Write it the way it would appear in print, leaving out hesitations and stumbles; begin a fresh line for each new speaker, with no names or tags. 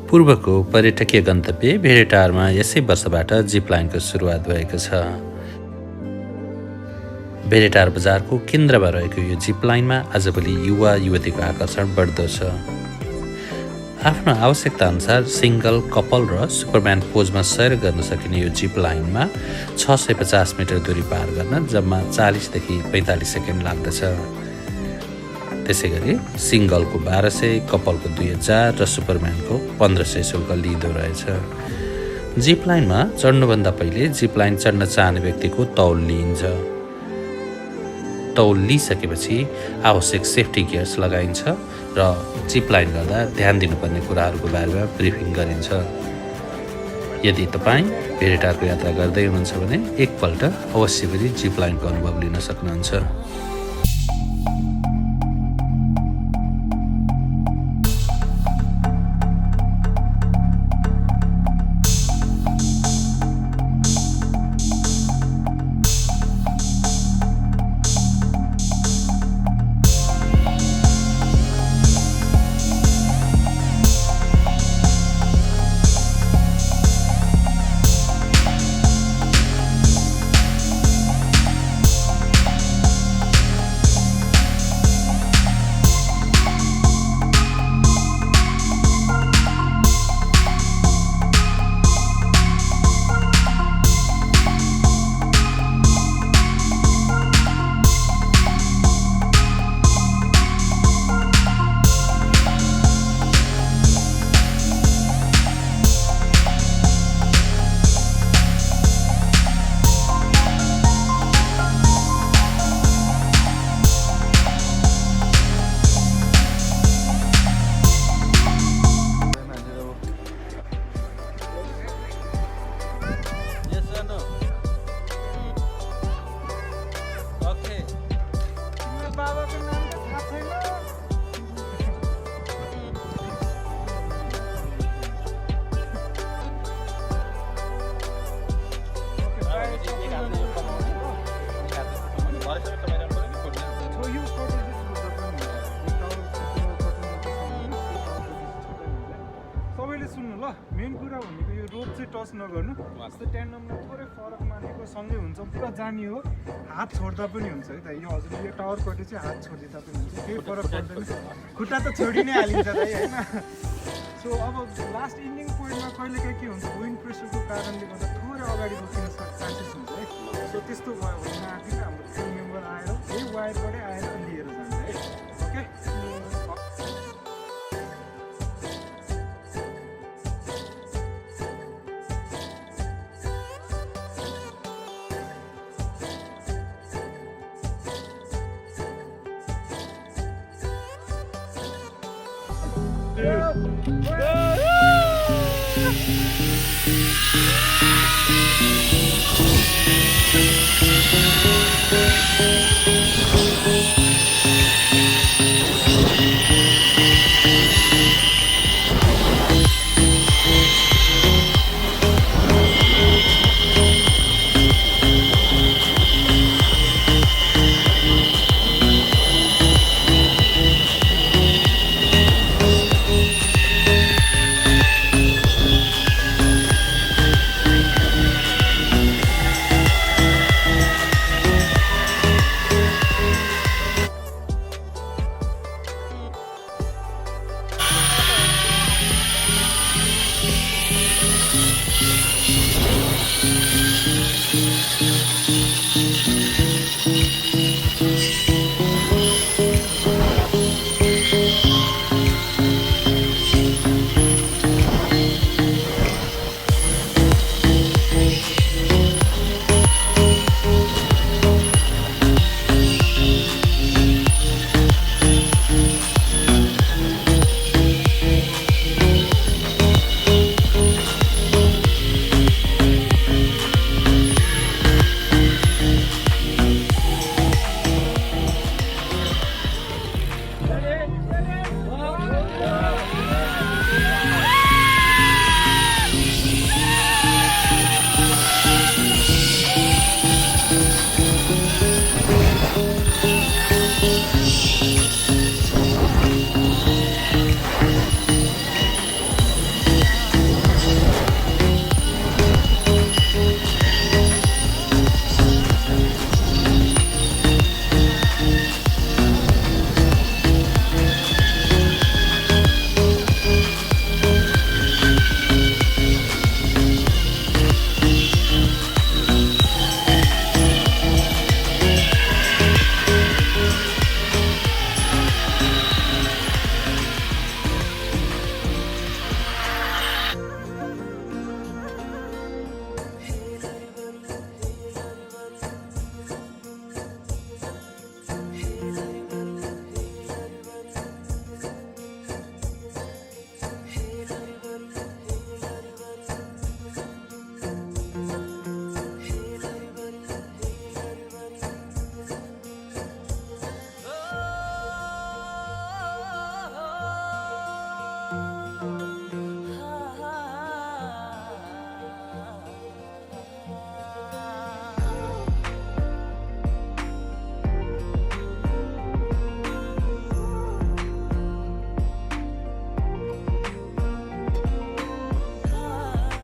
पूर्वको पर्यटकीय गन्तव्य भेडेटारमा यसै वर्षबाट जिप लाइनको सुरुवात भएको छ। भेडेटार बजारको केन्द्रमा रहेको यो जिप लाइनमा आजभोलि युवा युवतीको आकर्षण बढ्दो छ। आफ्नो आवश्यकता अनुसार सिंगल, कपल र सुपरम्यान पोजमा सैर गर्न सकिने यो जिप लाइनमा 650 मिटर दूरी पार गर्न जम्मा 40 देखि 45 सेकेन्ड लाग्दछ। त्यसै गरी सिंगलको 1200, कपलको 2000 र सुपरम्यानको 1500 शुल्क लिँदो रहेछ। जिप लाइनमा चढ्नुभन्दा पहिले जिप लाइन चढ्न चाहने व्यक्तिको तौल लिइन्छ। तौल लिइसकेपछि आवश्यक सेफ्टी गियर्स लगाइन्छ र जिप लाइन गर्दा ध्यान दिनुपर्ने कुराहरूको बारेमा ब्रिफिङ गरिन्छ। यदि तपाईँ भेडेटारको यात्रा गर्दै हुनुहुन्छ भने एकपल्ट अवश्य गरी जिप लाइनको अनुभव लिन सक्नुहुन्छ।
सुन्नु ल, मेन कुरा भनेको यो रोड चाहिँ टच नगर्नु। जस्तै ट्यान्डममा थोरै फरक मानेको सँगै हुन्छ, पुरा जाने हो, हात छोड्दा पनि हुन्छ है त। यो हजुरले यो टावर कटे चाहिँ हात छोडिदिँदा पनि हुन्छ, केही फरक पर्दैन। खुट्टा त छोडि नै हालिन्छ है होइन। सो अब लास्ट इन्डिङ पोइन्टमा कहिलेकाहीँ के हुन्छ, विन्ड प्रेसरको कारणले गर्दा थोरै अगाडि रोकिन चान्सेस हुन्छ है। सो त्यस्तो भयो भने आफै हाम्रो टिम मेम्बर आएर यही वायरबाटै आएर लिएर जान्छ है। Okay,
Go!